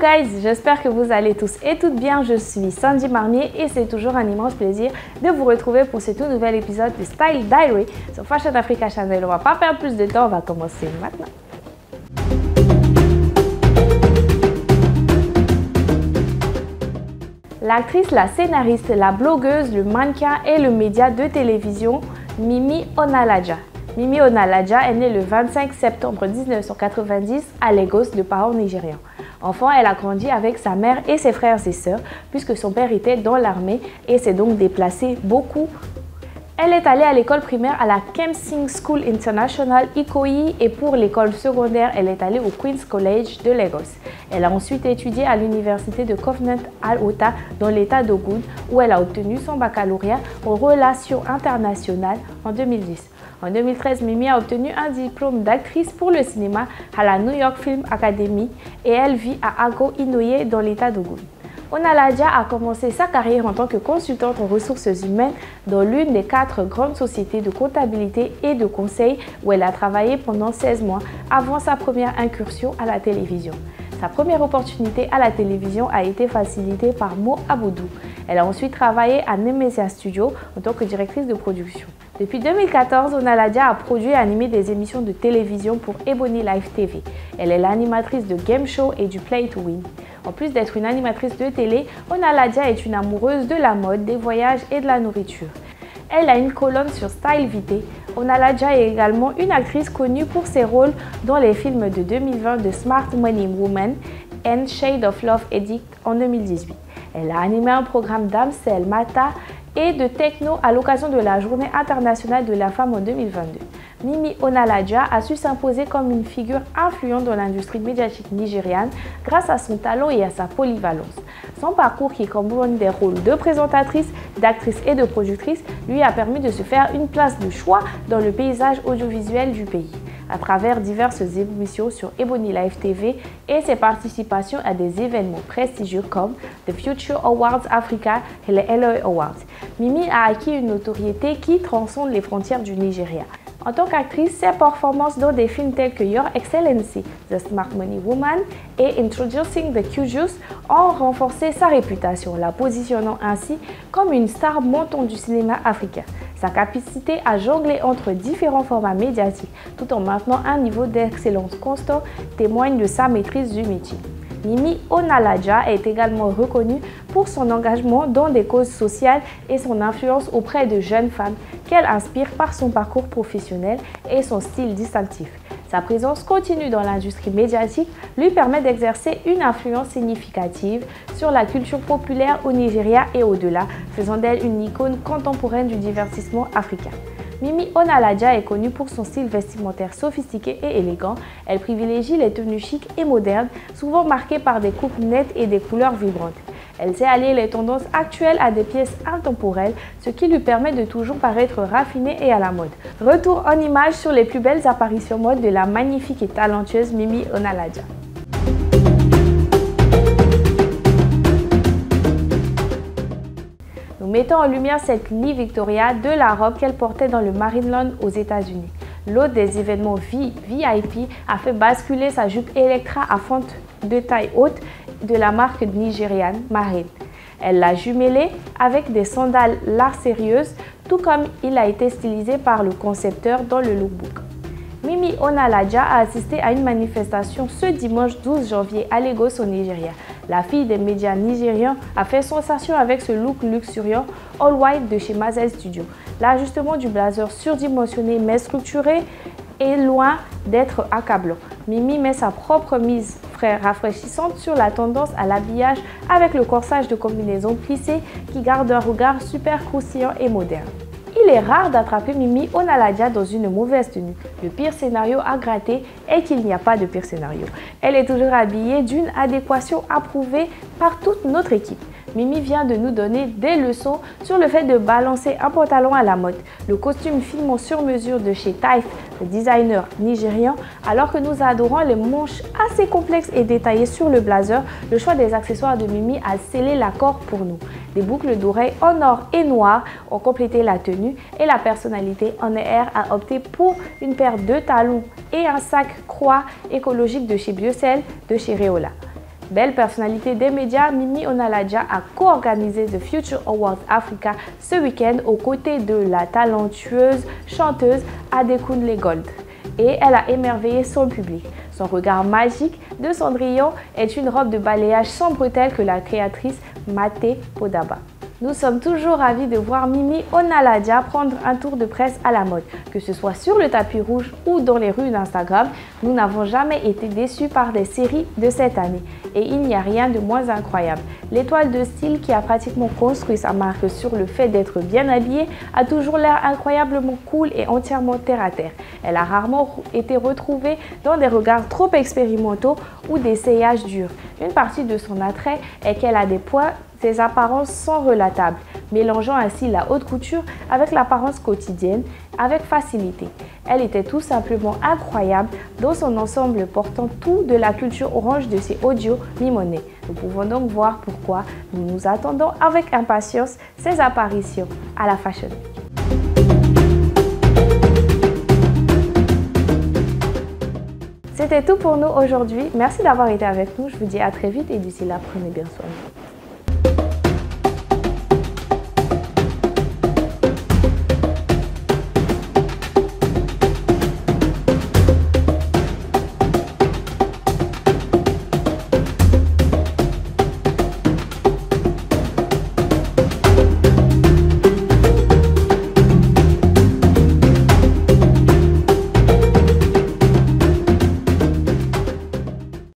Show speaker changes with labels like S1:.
S1: guys, j'espère que vous allez tous et toutes bien. Je suis Sandy Marmier et c'est toujours un immense plaisir de vous retrouver pour ce tout nouvel épisode de Style Diary sur Fashion Africa Channel. On va pas perdre plus de temps, on va commencer maintenant. L'actrice, la scénariste, la blogueuse, le mannequin et le média de télévision Mimi Onaladja. Mimi Onaladja est née le 25 septembre 1990 à Lagos de parents nigérians. Enfant, elle a grandi avec sa mère et ses frères et sœurs puisque son père était dans l'armée et s'est donc déplacé beaucoup. Elle est allée à l'école primaire à la Kemsing School International Ikoyi et pour l'école secondaire, elle est allée au Queen's College de Lagos. Elle a ensuite étudié à l'université de Covenant Al-Ota dans l'état d'Ogun où elle a obtenu son baccalauréat en relations internationales en 2010. En 2013, Mimi a obtenu un diplôme d'actrice pour le cinéma à la New York Film Academy et elle vit à Ago Inoye dans l'état d'Ogun. Onaladja a commencé sa carrière en tant que consultante en ressources humaines dans l'une des 4 grandes sociétés de comptabilité et de conseil où elle a travaillé pendant 16 mois avant sa première incursion à la télévision. Sa première opportunité à la télévision a été facilitée par Mo Aboudou. Elle a ensuite travaillé à Nemesia Studio en tant que directrice de production. Depuis 2014, Onaladja a produit et animé des émissions de télévision pour Ebony Live TV. Elle est l'animatrice de game show et du Play to Win. En plus d'être une animatrice de télé, Onaladja est une amoureuse de la mode, des voyages et de la nourriture. Elle a une colonne sur Style Vité. Onaladja est également une actrice connue pour ses rôles dans les films de 2020 de Smart Money Woman and Shade of Love Edict en 2018. Elle a animé un programme d'Amsel Mata et de techno à l'occasion de la Journée internationale de la femme en 2022. Mimi Onaladja a su s'imposer comme une figure influente dans l'industrie médiatique nigériane grâce à son talent et à sa polyvalence. Son parcours qui combine des rôles de présentatrice, d'actrice et de productrice lui a permis de se faire une place de choix dans le paysage audiovisuel du pays à travers diverses émissions sur Ebony Live TV et ses participations à des événements prestigieux comme The Future Awards Africa et les LA Awards. Mimi a acquis une notoriété qui transcende les frontières du Nigeria. En tant qu'actrice, ses performances dans des films tels que Your Excellency, The Smart Money Woman et Introducing the Q-Juice ont renforcé sa réputation, la positionnant ainsi comme une star montante du cinéma africain. Sa capacité à jongler entre différents formats médiatiques tout en maintenant un niveau d'excellence constant témoigne de sa maîtrise du métier. Mimi Onaladja est également reconnue pour son engagement dans des causes sociales et son influence auprès de jeunes femmes qu'elle inspire par son parcours professionnel et son style distinctif. Sa présence continue dans l'industrie médiatique lui permet d'exercer une influence significative sur la culture populaire au Nigeria et au-delà, faisant d'elle une icône contemporaine du divertissement africain. Mimi Onaladja est connue pour son style vestimentaire sophistiqué et élégant. Elle privilégie les tenues chics et modernes, souvent marquées par des coupes nettes et des couleurs vibrantes. Elle sait allier les tendances actuelles à des pièces intemporelles, ce qui lui permet de toujours paraître raffinée et à la mode. Retour en images sur les plus belles apparitions mode de la magnifique et talentueuse Mimi Onaladja. Nous mettons en lumière cette Lee Victoria de la robe qu'elle portait dans le Marineland aux États-Unis. L'hôte des événements VIP a fait basculer sa jupe Electra à fente de taille haute de la marque nigériane Marine. Elle l'a jumelée avec des sandales larges sérieuses, tout comme il a été stylisé par le concepteur dans le lookbook. Mimi Onaladja a assisté à une manifestation ce dimanche 12 janvier à Lagos au Nigeria. La fille des médias nigérians a fait sensation avec ce look luxuriant all white de chez Mazel Studio. L'ajustement du blazer surdimensionné mais structuré est loin d'être accablant. Mimi met sa propre mise rafraîchissante sur la tendance à l'habillage avec le corsage de combinaison plissé qui garde un regard super croustillant et moderne. Il est rare d'attraper Mimi Onaladja dans une mauvaise tenue. Le pire scénario à gratter est qu'il n'y a pas de pire scénario. Elle est toujours habillée d'une adéquation approuvée par toute notre équipe. Mimi vient de nous donner des leçons sur le fait de balancer un pantalon à la mode, le costume finement sur mesure de chez Taif, le designer nigérian, alors que nous adorons les manches assez complexes et détaillées sur le blazer, le choix des accessoires de Mimi a scellé l'accord pour nous. Des boucles d'oreilles en or et noir ont complété la tenue et la personnalité en air a opté pour une paire de talons et un sac croix écologique de chez Biocel de chez Reola. Belle personnalité des médias, Mimi Onaladja a co-organisé The Future Awards Africa ce week-end aux côtés de la talentueuse chanteuse Adekunle Gold. Et elle a émerveillé son public. Son regard magique de Cendrillon est une robe de balayage sans bretelles que la créatrice Maté Podaba. Nous sommes toujours ravis de voir Mimi Onaladja prendre un tour de presse à la mode. Que ce soit sur le tapis rouge ou dans les rues d'Instagram, nous n'avons jamais été déçus par des séries de cette année. Et il n'y a rien de moins incroyable. L'étoile de style qui a pratiquement construit sa marque sur le fait d'être bien habillée a toujours l'air incroyablement cool et entièrement terre à terre. Elle a rarement été retrouvée dans des regards trop expérimentaux ou des essayages durs. Une partie de son attrait est qu'elle a ses apparences sont relatables, mélangeant ainsi la haute couture avec l'apparence quotidienne avec facilité. Elle était tout simplement incroyable dans son ensemble portant tout de la culture orange de ses audios Mimonet. Nous pouvons donc voir pourquoi nous attendons avec impatience ses apparitions à la Fashion Week. C'était tout pour nous aujourd'hui. Merci d'avoir été avec nous. Je vous dis à très vite et d'ici là, prenez bien soin de vous.